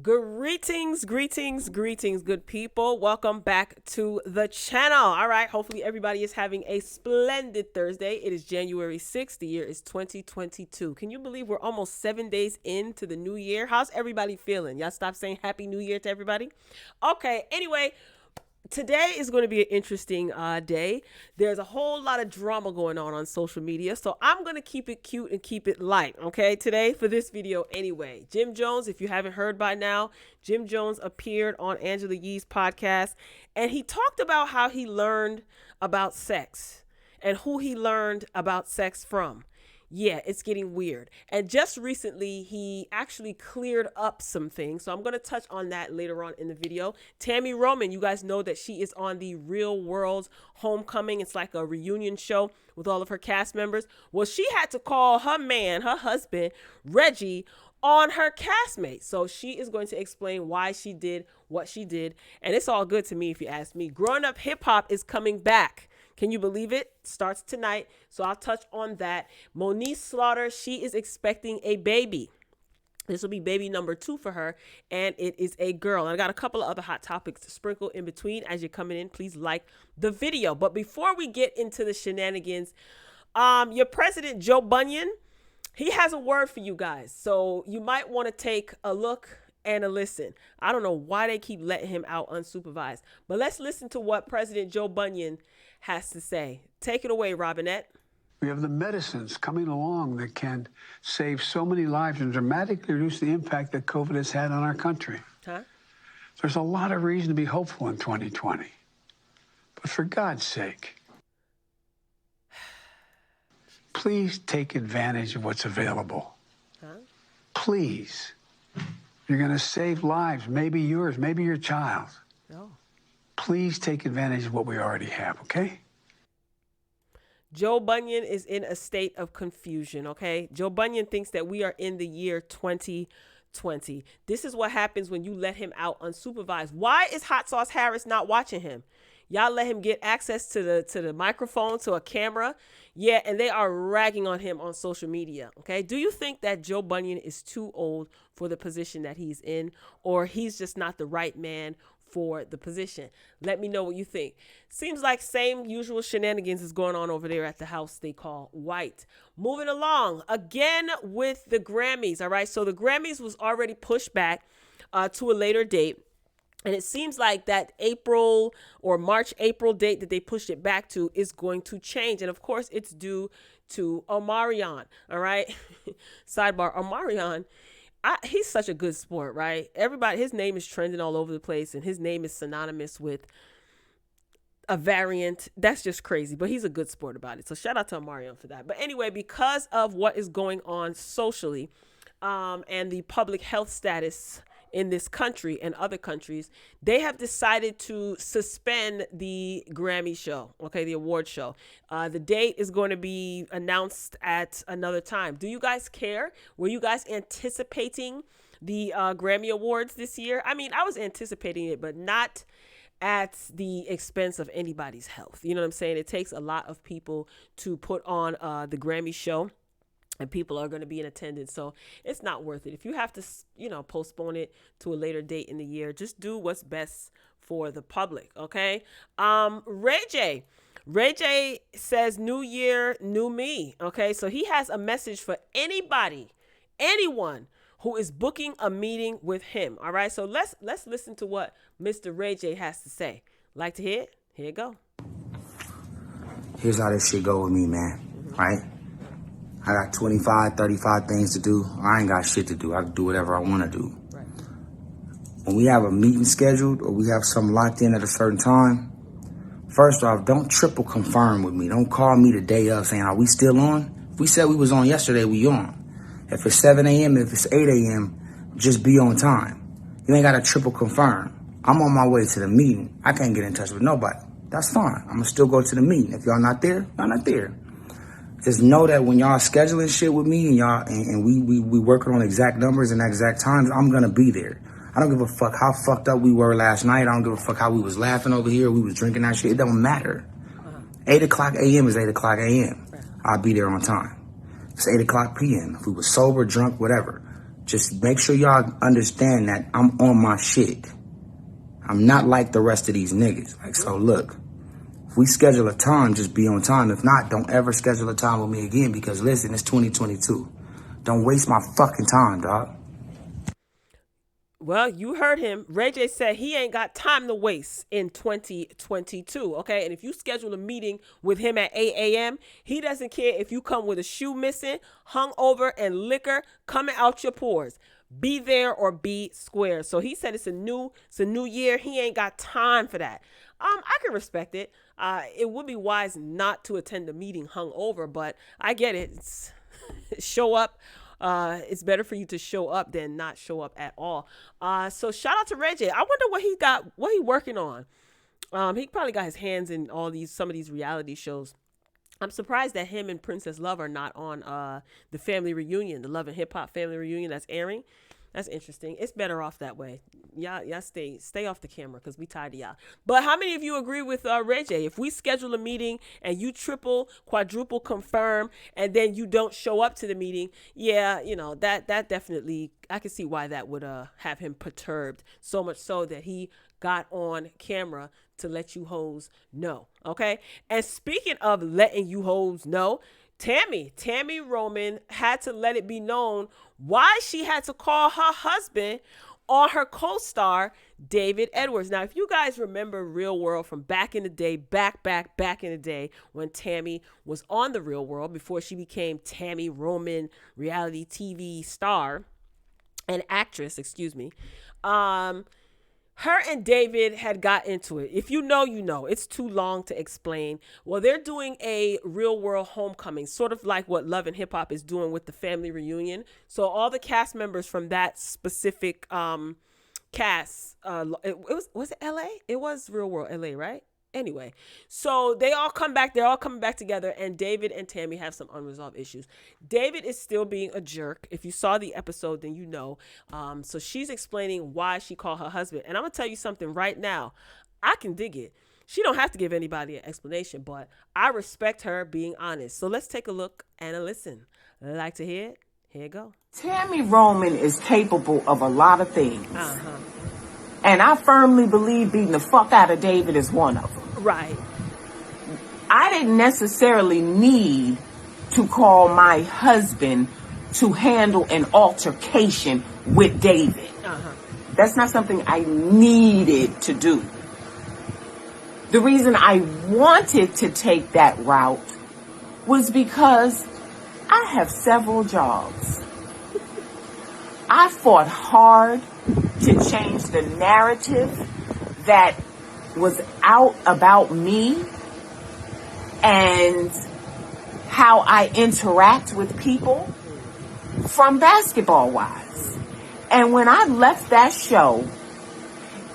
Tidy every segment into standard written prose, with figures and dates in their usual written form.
Greetings, greetings, greetings, good people. Welcome back to the channel. All right, hopefully everybody is having a splendid Thursday. It is January 6th. The year is 2022. Can you believe we're almost 7 days into the new year? How's everybody feeling? Y'all stop saying Happy New Year to everybody? Okay, anyway, today is going to be an interesting day. There's a whole lot of drama going on social media, so I'm going to keep it cute and keep it light, okay, today for this video anyway. Jim Jones, if you haven't heard by now, Jim Jones appeared on Angela Yee's podcast, and he talked about how he learned about sex and who he learned about sex from. Yeah, it's getting weird. And just recently, he actually cleared up some things. So I'm going to touch on that later on in the video. Tami Roman, you guys know that she is on the Real World Homecoming. It's like a reunion show with all of her cast members. Well, she had to call her man, her husband, Reggie, on her castmate. So she is going to explain why she did what she did. And it's all good to me if you ask me. Growing Up Hip Hop is coming back. Can you believe it? Starts tonight. So I'll touch on that. Monique Slaughter, she is expecting a baby. This will be baby number 2 for her, and it is a girl. And I got a couple of other hot topics to sprinkle in between. As you're coming in, please like the video. But before we get into the shenanigans, your president, Joe Bunyan, he has a word for you guys. So you might want to take a look and a listen. I don't know why they keep letting him out unsupervised, but let's listen to what President Joe Bunyan has to say. Take it away, Robinette. We have the medicines coming along that can save so many lives and dramatically reduce the impact that COVID has had on our country. There's a lot of reason to be hopeful in 2020. But for God's sake, please take advantage of what's available. Please. You're going to save lives, maybe yours, maybe your child. Oh. Please take advantage of what we already have, okay? Joe Bunyan is in a state of confusion, okay? Joe Bunyan thinks that we are in the year 2020. This is what happens when you let him out unsupervised. Why is Hot Sauce Harris not watching him? Y'all let him get access to the microphone, to a camera. Yeah, and they are ragging on him on social media, okay? Do you think that Joe Bunyan is too old for the position that he's in, or he's just not the right man for the position? Let me know what you think. Seems like same usual shenanigans is going on over there at the house they call White. Moving along again with the Grammys. All right. So the Grammys was already pushed back to a later date. And it seems like that April or March-April date that they pushed it back to is going to change. And of course, it's due to Omarion. All right. Sidebar, Omarion. He's such a good sport, right? Everybody, his name is trending all over the place, and his name is synonymous with a variant. That's just crazy, but he's a good sport about it. So shout out to Omarion for that. But anyway, because of what is going on socially, and the public health status in this country and other countries, they have decided to suspend the Grammy show, okay, the award show. The date is going to be announced at another time. Do you guys care? Were you guys anticipating the Grammy Awards this year? I mean, I was anticipating it, but not at the expense of anybody's health. You know what I'm saying? It takes a lot of people to put on the Grammy show, and people are going to be in attendance. So it's not worth it. If you have to, postpone it to a later date in the year, just do what's best for the public. Okay. Ray J says, new year, new me. Okay. So he has a message for anyone who is booking a meeting with him. All right. So let's listen to what Mr. Ray J has to say. Like to hear it? Here you go. Here's how this shit go with me, man. Right? I got 25, 35 things to do. I ain't got shit to do. I can do whatever I want to do. Right. When we have a meeting scheduled or we have something locked in at a certain time, first off, don't triple confirm with me. Don't call me the day of saying, are we still on? If we said we was on yesterday, we on. If it's 7 a.m., if it's 8 a.m., just be on time. You ain't got to triple confirm. I'm on my way to the meeting. I can't get in touch with nobody. That's fine. I'm going to still go to the meeting. If y'all not there, y'all not there. Just know that when y'all scheduling shit with me and y'all and we working on exact numbers and exact times, I'm gonna be there. I don't give a fuck how fucked up we were last night. I don't give a fuck how we was laughing over here, we was drinking that shit. It don't matter. 8 o'clock a.m. is 8 o'clock a.m. I'll be there on time. It's 8 o'clock p.m. If we was sober, drunk, whatever, Just make sure y'all understand that I'm on my shit. I'm not like the rest of these niggas. Like, so look, if we schedule a time, just be on time. If not, don't ever schedule a time with me again, because listen, it's 2022. Don't waste my fucking time, dog. Well, you heard him. Ray J said he ain't got time to waste in 2022, okay? And if you schedule a meeting with him at 8 a.m., he doesn't care if you come with a shoe missing, hung over, and liquor coming out your pores. Be there or be square. So he said it's a new year. He ain't got time for that. I can respect it. It would be wise not to attend a meeting hung over, but I get it. Show up. It's better for you to show up than not show up at all. So shout out to Reggie. I wonder what he working on. He probably got his hands in some of these reality shows. I'm surprised that him and Princess Love are not on the family reunion, the Love and Hip Hop family reunion that's airing. That's interesting. It's better off that way. Y'all stay off the camera because we tired of y'all. But how many of you agree with Reggie? If we schedule a meeting and you triple, quadruple confirm, and then you don't show up to the meeting, yeah, that definitely, I can see why that would have him perturbed, so much so that he got on camera to let you hoes know. Okay. And speaking of letting you hoes know, Tami Roman had to let it be known why she had to call her husband on her co-star, David Edwards. Now, if you guys remember Real World from back in the day, back in the day when Tami was on the Real World before she became Tami Roman, reality TV star and actress, her and David had got into it. If you know, you know. It's too long to explain. Well, they're doing a Real World homecoming, sort of like what Love and Hip Hop is doing with the family reunion. So all the cast members from that specific cast, was it LA? It was Real World LA, right? Anyway, so they're all coming back together, and David and Tami have some unresolved issues. David is still being a jerk. If you saw the episode, then you know. So she's explaining why she called her husband. And I'm going to tell you something right now. I can dig it. She don't have to give anybody an explanation, but I respect her being honest. So let's take a look and a listen. Like to hear it? Here you go. Tami Roman is capable of a lot of things. And I firmly believe beating the fuck out of David is one of them. Right. I didn't necessarily need to call my husband to handle an altercation with David. That's not something I needed to do. The reason I wanted to take that route was because I have several jobs. I fought hard to change the narrative that was out about me and how I interact with people from basketball wise. And when I left that show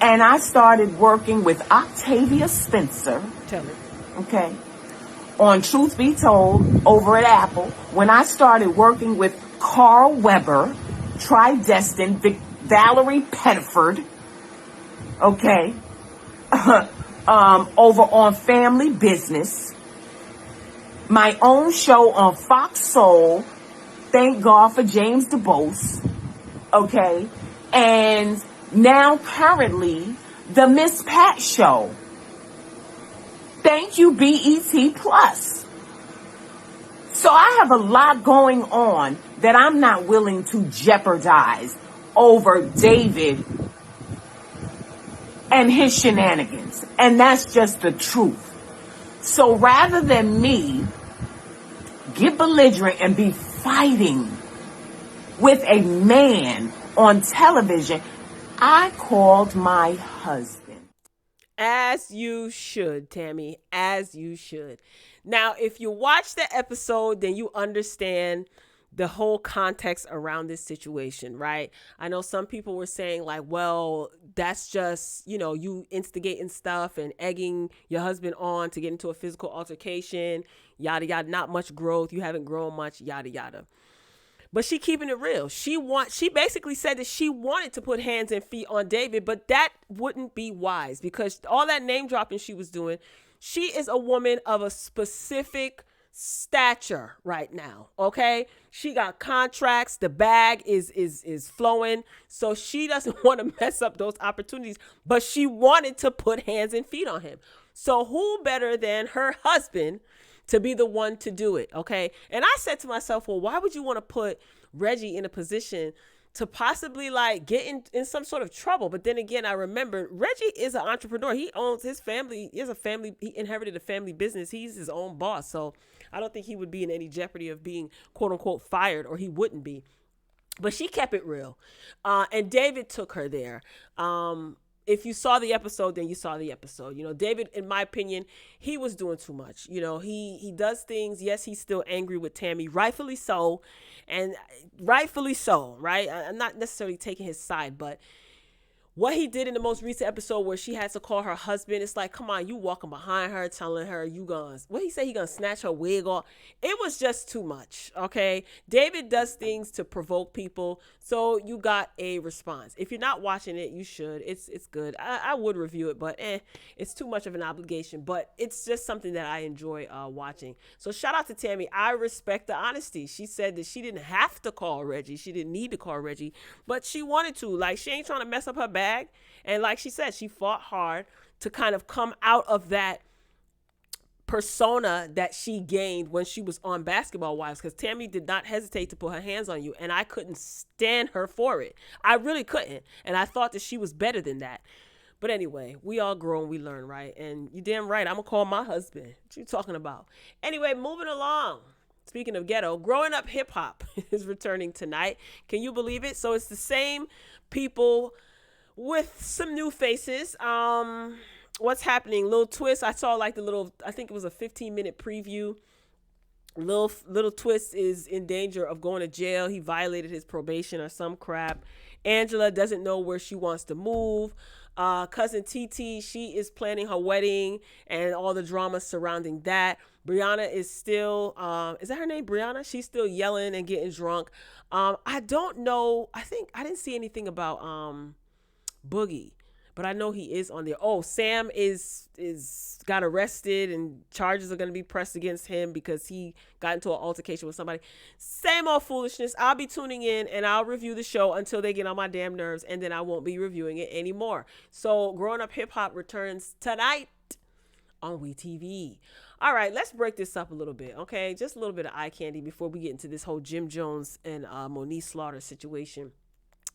and I started working with Octavia Spencer, okay, on Truth Be Told over at Apple, when I started working with Carl Weber, Tridestin, Valerie Pettiford, okay, over on Family Business, my own show on Fox Soul, thank God for James DeBose, okay, and now currently the Miss Pat Show. Thank you, BET Plus. So I have a lot going on that I'm not willing to jeopardize over David and his shenanigans. And that's just the truth. So rather than me get belligerent and be fighting with a man on television, I called my husband. As you should, Tami, as you should. Now, if you watch the episode, then you understand the whole context around this situation, right? I know some people were saying like, well, that's just, you instigating stuff and egging your husband on to get into a physical altercation, yada, yada, not much growth. You haven't grown much, yada, yada. But she keeping it real. She basically said that she wanted to put hands and feet on David, but that wouldn't be wise because all that name dropping she was doing, she is a woman of a specific stature right now. Okay. She got contracts. The bag is flowing. So she doesn't want to mess up those opportunities, but she wanted to put hands and feet on him. So who better than her husband to be the one to do it? Okay. And I said to myself, well, why would you want to put Reggie in a position to possibly like get in some sort of trouble? But then again, I remember Reggie is an entrepreneur. He owns his family. He inherited a family business. He's his own boss. So I don't think he would be in any jeopardy of being quote unquote fired, or he wouldn't be. But she kept it real. And David took her there. If you saw the episode, then you saw the episode. You know, David, in my opinion, he was doing too much. You know, he does things. Yes, he's still angry with Tami, rightfully so. And rightfully so, right? I'm not necessarily taking his side, but what he did in the most recent episode where she had to call her husband, it's like, come on, you walking behind her, telling her you gonna, what he say, he gonna snatch her wig off. It was just too much, okay? David does things to provoke people, so you got a response. If you're not watching it, you should. It's good. I would review it, but it's too much of an obligation. But it's just something that I enjoy watching. So shout out to Tami. I respect the honesty. She said that she didn't have to call Reggie. She didn't need to call Reggie, but she wanted to. Like, she ain't trying to mess up her bag. And like she said, she fought hard to kind of come out of that persona that she gained when she was on Basketball Wives, because Tami did not hesitate to put her hands on you, and I couldn't stand her for it. I really couldn't. And I thought that she was better than that. But anyway, we all grow and we learn, right? And you damn right, I'm going to call my husband. What you talking about? Anyway, moving along. Speaking of ghetto, Growing Up Hip Hop is returning tonight. Can you believe it? So it's the same people with some new faces. What's happening? Little Twist. I saw like the little, I think it was a 15-minute preview. Little Twist is in danger of going to jail. He violated his probation or some crap. Angela doesn't know where she wants to move. Cousin TT, she is planning her wedding and all the drama surrounding that. Brianna is still, is that her name, Brianna? She's still yelling and getting drunk. I don't know. I didn't see anything about Boogie, but I know he is on there. Oh, Sam is got arrested and charges are going to be pressed against him because he got into an altercation with somebody. Same old foolishness. I'll be tuning in and I'll review the show until they get on my damn nerves, and then I won't be reviewing it anymore. So Growing Up Hip Hop returns tonight on WeTV. All right, let's break this up a little bit, okay? Just a little bit of eye candy before we get into this whole Jim Jones and Monique Slaughter situation.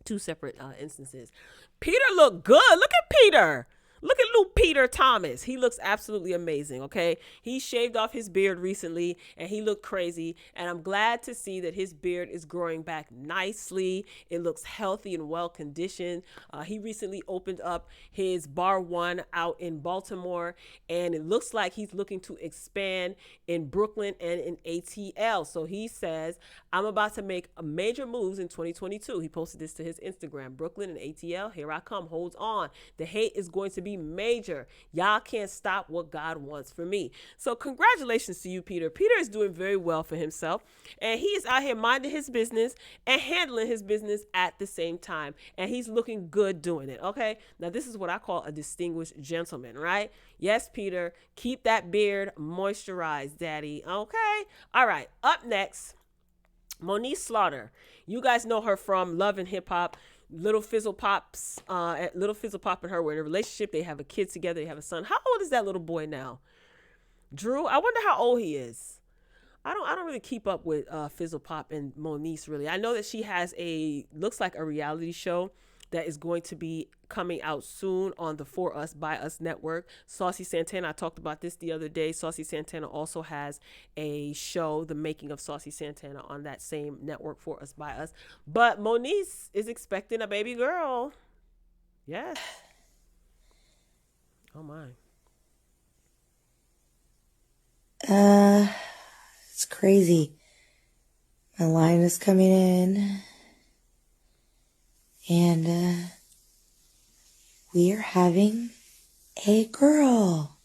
Two separate instances. Peter looked good. Look at Peter. Look at little Peter Thomas. He looks absolutely amazing, okay? He shaved off his beard recently, and he looked crazy. And I'm glad to see that his beard is growing back nicely. It looks healthy and well-conditioned. He recently opened up his Bar One out in Baltimore, and it looks like he's looking to expand in Brooklyn and in ATL. So he says, I'm about to make major moves in 2022. He posted this to his Instagram. Brooklyn and ATL, here I come. Hold on. The hate is going to be major. Y'all can't stop what God wants for me. So congratulations to you, Peter. Peter is doing very well for himself, and he is out here minding his business and handling his business at the same time, and he's looking good doing it. Okay, now this is what I call a distinguished gentleman, right? Yes, Peter, keep that beard moisturized, daddy. Okay, all right, up next, Monique Slaughter. You guys know her from Love and Hip Hop. Little Fizzle Pop and her were in a relationship. They have a kid together. They have a son. How old is that little boy now? Drew? I wonder how old he is. I don't really keep up with Fizzle Pop and Moniece, really. I know that she has looks like a reality show that is going to be coming out soon on the For Us By Us network. Saucy Santana, I talked about this the other day. Saucy Santana also has a show, The Making of Saucy Santana, on that same network, For Us By Us. But Moniece is expecting a baby girl. Yes. Oh my. It's crazy. My line is coming in. And, we are having a girl.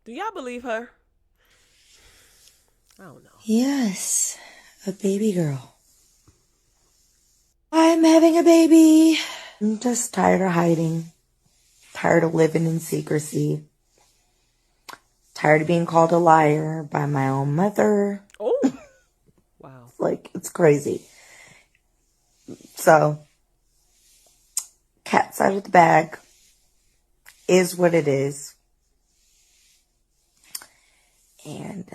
Do y'all believe her? I don't know. Yes, a baby girl. I'm having a baby. I'm just tired of hiding. Tired of living in secrecy. Tired of being called a liar by my own mother. Oh, wow. Like, it's crazy. So, cat's out of the bag is what it is. And,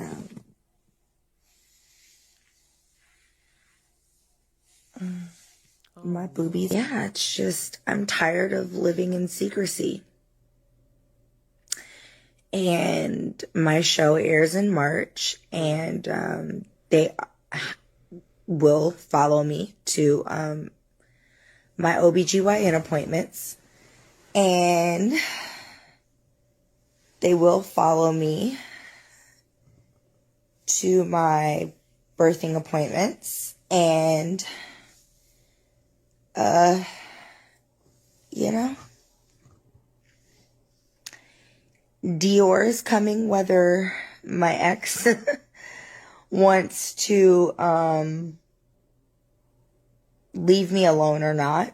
my boobies. Yeah, it's just, I'm tired of living in secrecy. And my show airs in March, and they will follow me to my OBGYN appointments, and they will follow me to my birthing appointments, and you know, Dior is coming whether my ex wants to leave me alone or not.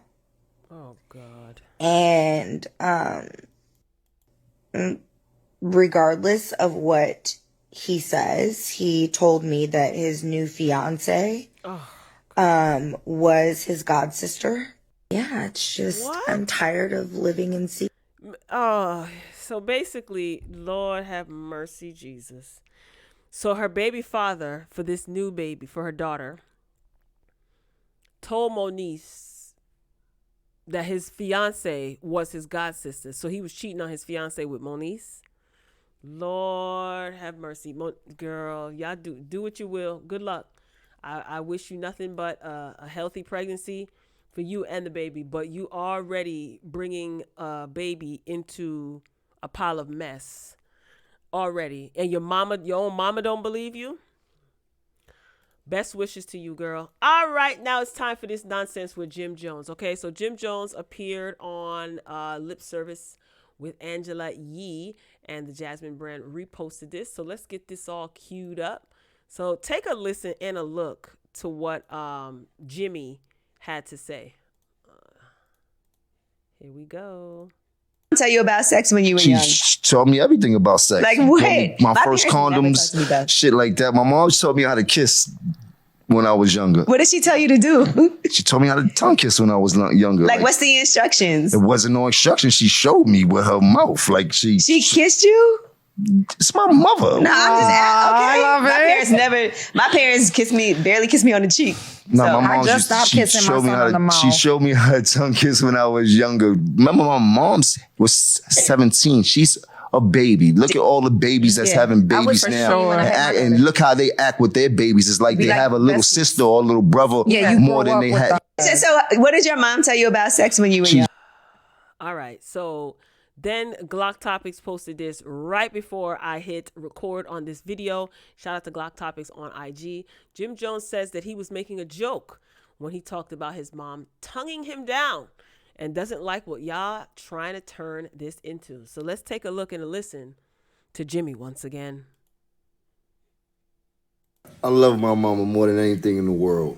Oh God. And regardless of what he says, he told me that his new fiance was his god sister. Yeah, it's just, what? I'm tired of living in secret. Oh, so basically, Lord have mercy, Jesus. So her baby father for this new baby, for her daughter, told Moniece that his fiance was his god sister. So he was cheating on his fiance with Moniece. Lord have mercy. Girl, y'all do what you will. Good luck. I wish you nothing but a healthy pregnancy for you and the baby. But you already bringing a baby into a pile of mess already. And your own mama don't believe you? Best wishes to you, girl. All right, now it's time for this nonsense with Jim Jones. Okay, so Jim Jones appeared on Lip Service with Angela Yee, and the Jasmine brand reposted this. So let's get this all queued up. So take a listen and a look to what Jimmy had to say. Here we go. Tell you about sex when you were young. She told me everything about sex. Like what? My first condoms, shit like that. My mom taught me how to kiss when I was younger. What did she tell you to do? She told me how to tongue kiss when I was younger. Like what's the instructions? It wasn't no instructions. She showed me with her mouth. Like she kissed you? It's my mother. No, I'm just okay. My parents barely kissed me on the cheek. No, so my mom just stopped kissing my son on the mouth. She showed me how to tongue kiss when I was younger. Remember, my mom was 17. She's a baby. Look at all the babies that's having babies now. Sure. And look how they act with their babies. It's like they have a little sister or a little brother more than they had. So what did your mom tell you about sex when you were young? All right, so then Glock Topics posted this right before I hit record on this video. Shout out to Glock Topics on IG. Jim Jones says that he was making a joke when he talked about his mom tonguing him down and doesn't like what y'all trying to turn this into. So let's take a look and a listen to Jimmy once again. I love my mama more than anything in the world.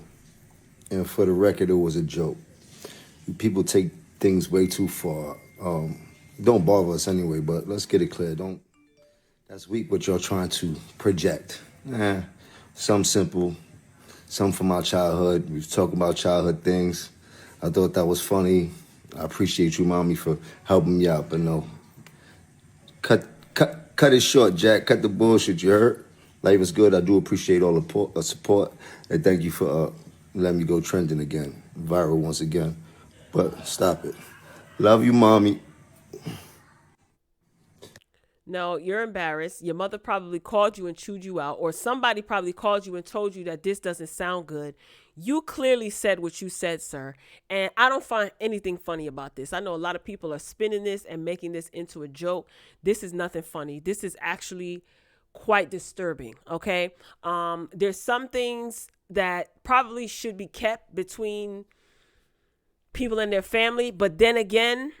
And for the record, it was a joke. People take things way too far. Don't bother us anyway, but let's get it clear. That's weak what y'all trying to project. Some simple, some from our childhood. We was talking about childhood things. I thought that was funny. I appreciate you, Mommy, for helping me out, but no. Cut it short, Jack. Cut the bullshit, you heard? Life is good. I do appreciate all the support, and thank you for letting me go trending again, viral once again. But stop it. Love you, Mommy. No, you're embarrassed. Your mother probably called you and chewed you out, or somebody probably called you and told you that this doesn't sound good. You clearly said what you said, sir. And I don't find anything funny about this. I know a lot of people are spinning this and making this into a joke. This is nothing funny. This is actually quite disturbing, okay? There's some things that probably should be kept between people and their family, but then again,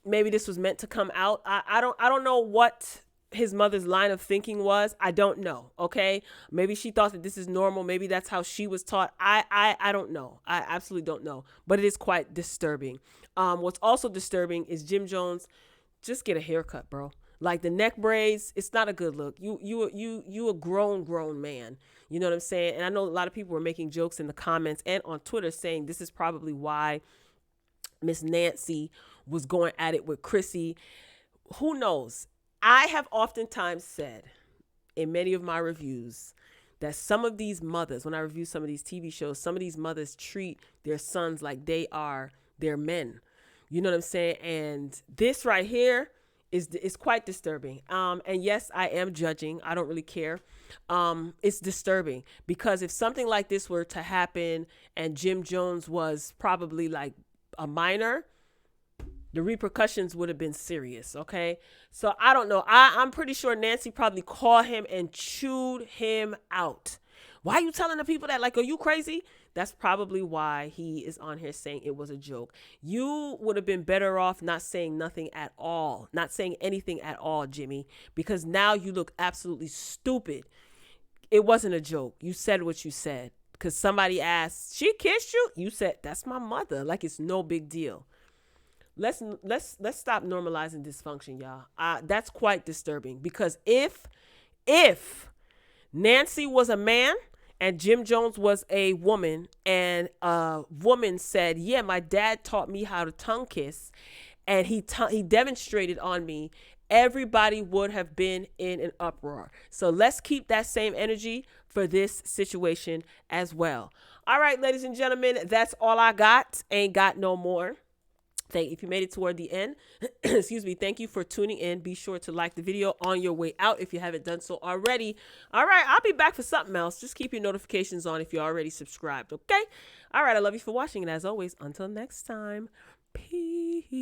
maybe this was meant to come out. I don't know what his mother's line of thinking was. I don't know. Okay. Maybe she thought that this is normal. Maybe that's how she was taught. I don't know. I absolutely don't know, but it is quite disturbing. What's also disturbing is Jim Jones. Just get a haircut, bro. Like the neck braids, it's not a good look. You a grown man. You know what I'm saying? And I know a lot of people were making jokes in the comments and on Twitter saying this is probably why Miss Nancy was going at it with Chrissy. Who knows? I have oftentimes said in many of my reviews that some of these mothers, when I review some of these TV shows, some of these mothers treat their sons like they are their men. You know what I'm saying? And this right here is quite disturbing. And yes, I am judging. I don't really care. It's disturbing because if something like this were to happen and Jim Jones was probably like a minor, the repercussions would have been serious. Okay. So I don't know. I'm pretty sure Nancy probably called him and chewed him out. Why are you telling the people that? Like, are you crazy? That's probably why he is on here saying it was a joke. You would have been better off not saying nothing at all, not saying anything at all, Jimmy, because now you look absolutely stupid. It wasn't a joke. You said what you said because somebody asked, she kissed you? You said, that's my mother. Like it's no big deal. Let's stop normalizing dysfunction, y'all. That's quite disturbing because if Nancy was a man and Jim Jones was a woman and a woman said, yeah, my dad taught me how to tongue kiss and he demonstrated on me, everybody would have been in an uproar. So let's keep that same energy for this situation as well. All right, ladies and gentlemen, that's all I got. Ain't got no more. If you made it toward the end, excuse me, thank you for tuning in. Be sure to like the video on your way out if you haven't done so already. All right, I'll be back for something else. Just keep your notifications on if you're already subscribed, okay? All right, I love you for watching, and as always, until next time, peace.